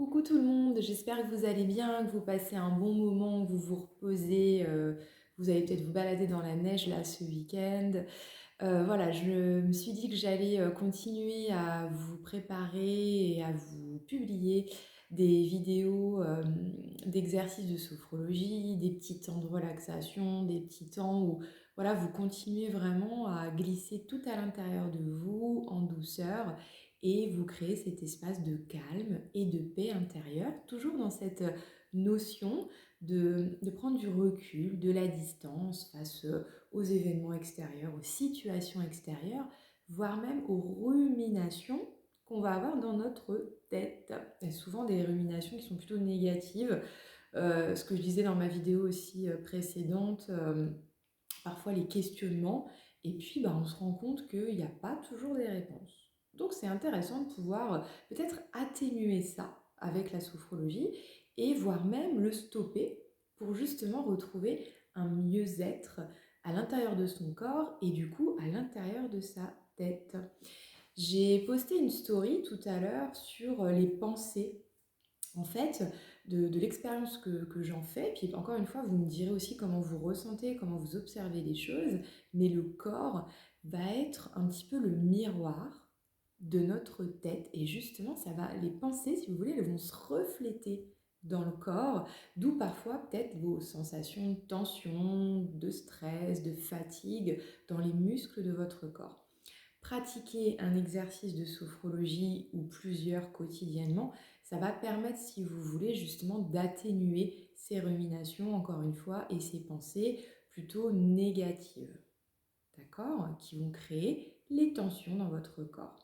Coucou tout le monde, j'espère que vous allez bien, que vous passez un bon moment, que vous vous reposez. Vous allez peut-être vous balader dans la neige là ce week-end. Voilà, je me suis dit que j'allais continuer à vous préparer et à vous publier des vidéos d'exercices de sophrologie, des petits temps de relaxation, des petits temps où voilà, vous continuez vraiment à glisser tout à l'intérieur de vous en douceur et vous créez cet espace de calme et de paix intérieure, toujours dans cette notion de prendre du recul, de la distance face aux événements extérieurs, aux situations extérieures, voire même aux ruminations qu'on va avoir dans notre tête. Il y a souvent des ruminations qui sont plutôt négatives. Ce que je disais dans ma vidéo aussi précédente, parfois les questionnements, et puis on se rend compte qu'il n'y a pas toujours des réponses. Donc c'est intéressant de pouvoir peut-être atténuer ça avec la sophrologie et voire même le stopper pour justement retrouver un mieux-être à l'intérieur de son corps et du coup à l'intérieur de sa tête. J'ai posté une story tout à l'heure sur les pensées en fait, de l'expérience que j'en fais. Puis encore une fois, vous me direz aussi comment vous ressentez, comment vous observez les choses. Mais le corps va être un petit peu le miroir de notre tête. Et justement, ça va, les pensées, si vous voulez, elles vont se refléter dans le corps, d'où parfois peut-être vos sensations de tension, de stress, de fatigue dans les muscles de votre corps. Pratiquer un exercice de sophrologie ou plusieurs quotidiennement, ça va permettre, si vous voulez, justement d'atténuer ces ruminations, encore une fois, et ces pensées plutôt négatives, d'accord, qui vont créer les tensions dans votre corps.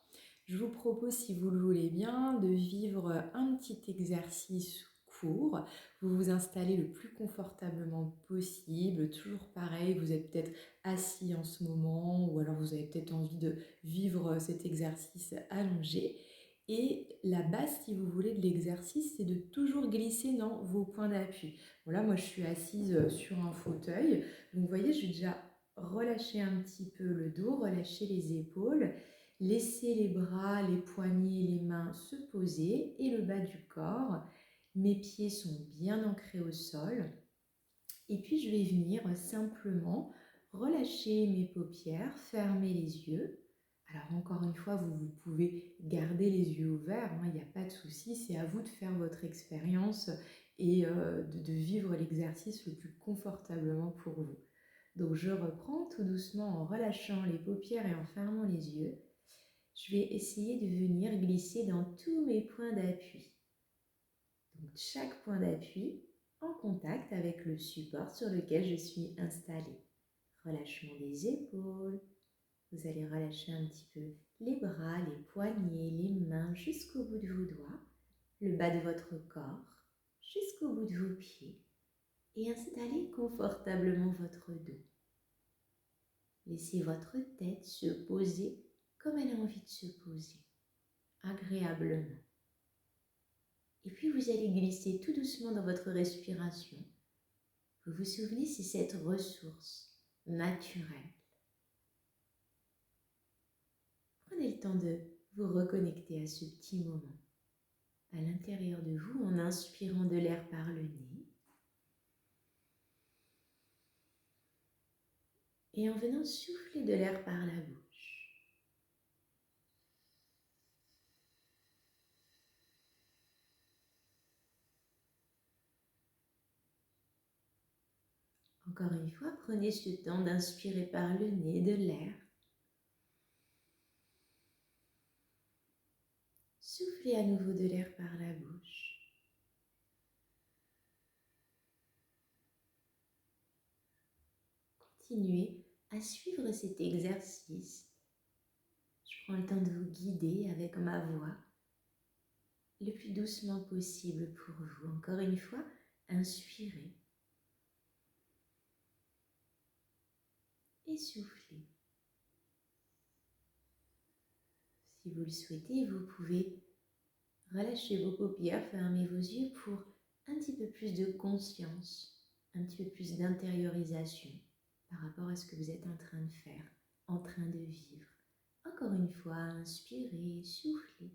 Je vous propose, si vous le voulez bien, de vivre un petit exercice court. Vous vous installez le plus confortablement possible, toujours pareil, vous êtes peut-être assis en ce moment, ou alors vous avez peut-être envie de vivre cet exercice allongé. Et la base, si vous voulez, de l'exercice, c'est de toujours glisser dans vos points d'appui. Voilà, moi je suis assise sur un fauteuil, donc vous voyez, je vais déjà relâcher un petit peu le dos, relâcher les épaules, laisser les bras, les poignets, les mains se poser et le bas du corps. Mes pieds sont bien ancrés au sol. Et puis je vais venir simplement relâcher mes paupières, fermer les yeux. Alors encore une fois, vous pouvez garder les yeux ouverts, il n'y a pas de souci, c'est à vous de faire votre expérience et de vivre l'exercice le plus confortablement pour vous. Donc je reprends tout doucement en relâchant les paupières et en fermant les yeux. Je vais essayer de venir glisser dans tous mes points d'appui. Donc chaque point d'appui en contact avec le support sur lequel je suis installée. Relâchement des épaules. Vous allez relâcher un petit peu les bras, les poignets, les mains jusqu'au bout de vos doigts, le bas de votre corps, jusqu'au bout de vos pieds et installez confortablement votre dos. Laissez votre tête se poser comme elle a envie de se poser, agréablement. Et puis vous allez glisser tout doucement dans votre respiration. Vous vous souvenez, c'est cette ressource naturelle. Prenez le temps de vous reconnecter à ce petit moment à l'intérieur de vous en inspirant de l'air par le nez et en venant souffler de l'air par la bouche. Encore une fois, prenez ce temps d'inspirer par le nez de l'air. Soufflez à nouveau de l'air par la bouche. Continuez à suivre cet exercice. Je prends le temps de vous guider avec ma voix le plus doucement possible pour vous. Encore une fois, inspirez et soufflez. Si vous le souhaitez, vous pouvez relâcher vos paupières, fermer vos yeux pour un petit peu plus de conscience, un petit peu plus d'intériorisation par rapport à ce que vous êtes en train de faire, en train de vivre. Encore une fois, inspirez, soufflez.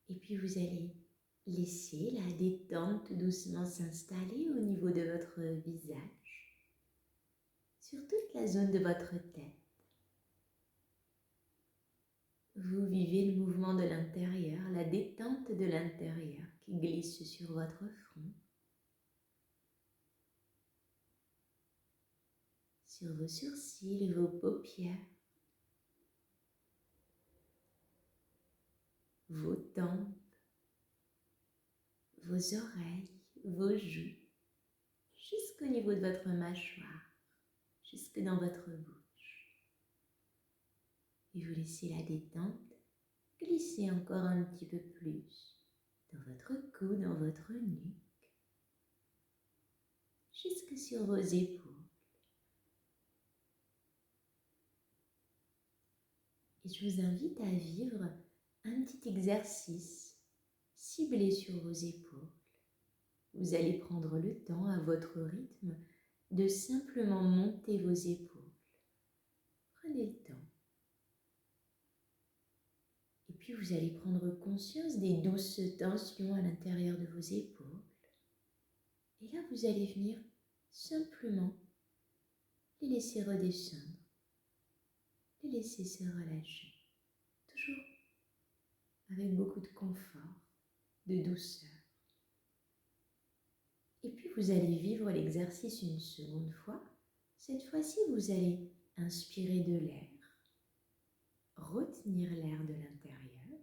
Et puis vous allez laisser la détente tout doucement s'installer au niveau de votre visage, sur toute la zone de votre tête. Vous vivez le mouvement de l'intérieur, la détente de l'intérieur qui glisse sur votre front, sur vos sourcils, vos paupières, vos tempes, vos oreilles, vos joues, jusqu'au niveau de votre mâchoire, jusque dans votre bouche. Et vous laissez la détente glisser encore un petit peu plus dans votre cou, dans votre nuque, jusque sur vos épaules. Et je vous invite à vivre un petit exercice ciblé sur vos épaules. Vous allez prendre le temps à votre rythme de simplement monter vos épaules. Prenez le temps. Et puis vous allez prendre conscience des douces tensions à l'intérieur de vos épaules. Et là, vous allez venir simplement les laisser redescendre, les laisser se relâcher. Toujours avec beaucoup de confort, de douceur. Et puis vous allez vivre l'exercice une seconde fois. Cette fois-ci, vous allez inspirer de l'air, retenir l'air de l'intérieur.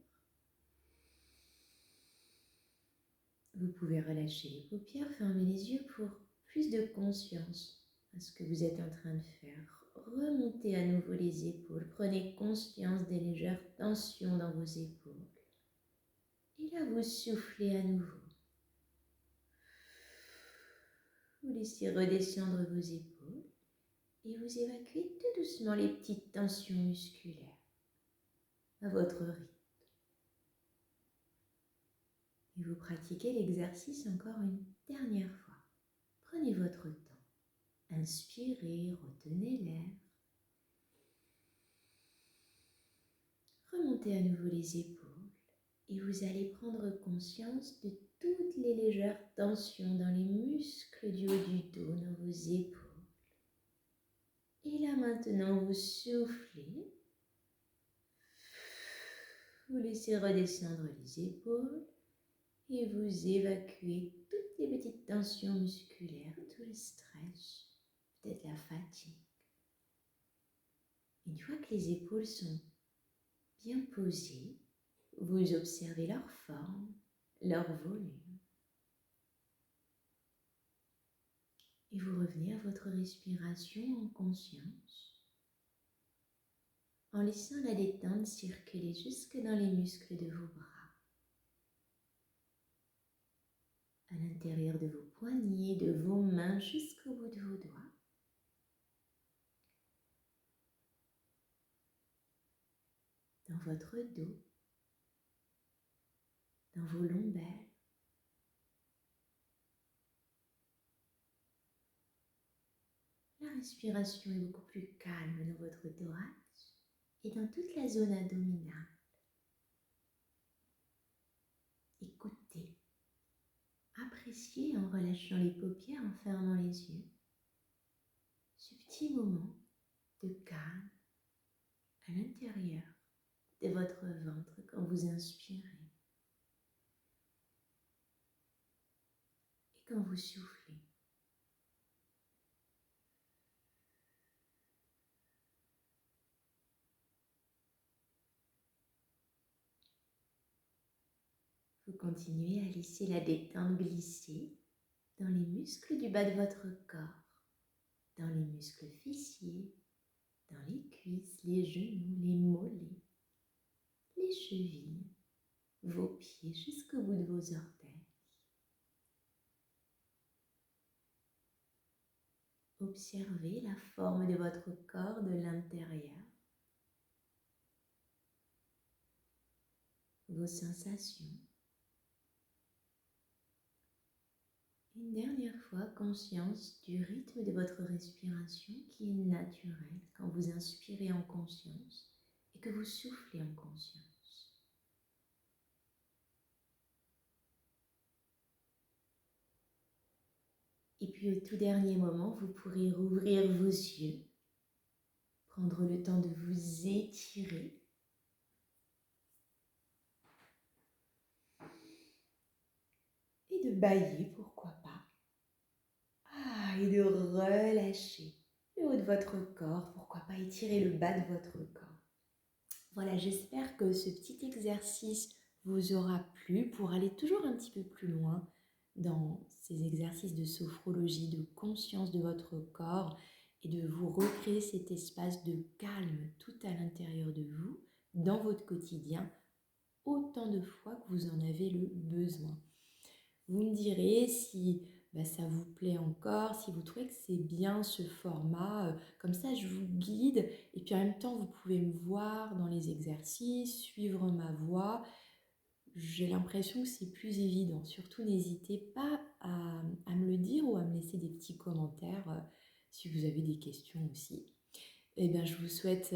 Vous pouvez relâcher les paupières, fermer les yeux pour plus de conscience à ce que vous êtes en train de faire. Remontez à nouveau les épaules, prenez conscience des légères tensions dans vos épaules. Et là, vous soufflez à nouveau. Vous laissez redescendre vos épaules et vous évacuez tout doucement les petites tensions musculaires à votre rythme. Et vous pratiquez l'exercice encore une dernière fois. Prenez votre temps. Inspirez, retenez l'air. Remontez à nouveau les épaules et vous allez prendre conscience de toutes les légères tensions dans les muscles du haut du dos, dans vos épaules. Et là maintenant, vous soufflez. Vous laissez redescendre les épaules et vous évacuez toutes les petites tensions musculaires, tout le stress, peut-être la fatigue. Une fois que les épaules sont bien posées, vous observez leur forme, leur volume. Et vous revenez à votre respiration en conscience, en laissant la détente circuler jusque dans les muscles de vos bras, à l'intérieur de vos poignets, de vos mains, jusqu'au bout de vos doigts. Dans votre dos, dans vos lombaires. La respiration est beaucoup plus calme dans votre thorax et dans toute la zone abdominale. Écoutez, appréciez en relâchant les paupières, en fermant les yeux, ce petit moment de calme à l'intérieur de votre ventre quand vous inspirez et quand vous soufflez. Vous continuez à laisser la détente glisser dans les muscles du bas de votre corps, dans les muscles fessiers, dans les cuisses, les genoux, les mollets, les chevilles, vos pieds jusqu'au bout de vos orteils. Observez la forme de votre corps de l'intérieur, vos sensations. Une dernière fois, conscience du rythme de votre respiration qui est naturel quand vous inspirez en conscience et que vous soufflez en conscience. Et puis au tout dernier moment, vous pourrez rouvrir vos yeux, prendre le temps de vous étirer. Et de bâiller, pourquoi pas. Et de relâcher le haut de votre corps, pourquoi pas étirer le bas de votre corps. Voilà, j'espère que ce petit exercice vous aura plu pour aller toujours un petit peu plus loin dans ces exercices de sophrologie, de conscience de votre corps et de vous recréer cet espace de calme tout à l'intérieur de vous, dans votre quotidien, autant de fois que vous en avez le besoin. Vous me direz si ça vous plaît encore, si vous trouvez que c'est bien ce format. Comme ça, je vous guide et puis en même temps, vous pouvez me voir dans les exercices, suivre ma voix. J'ai l'impression que c'est plus évident. Surtout, n'hésitez pas à me le dire ou à me laisser des petits commentaires si vous avez des questions aussi. Eh bien, je vous souhaite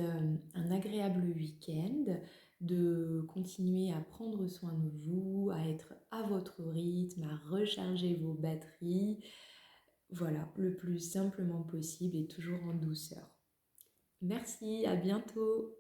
un agréable week-end, de continuer à prendre soin de vous, à être à votre rythme, à recharger vos batteries. Voilà, le plus simplement possible et toujours en douceur. Merci, à bientôt!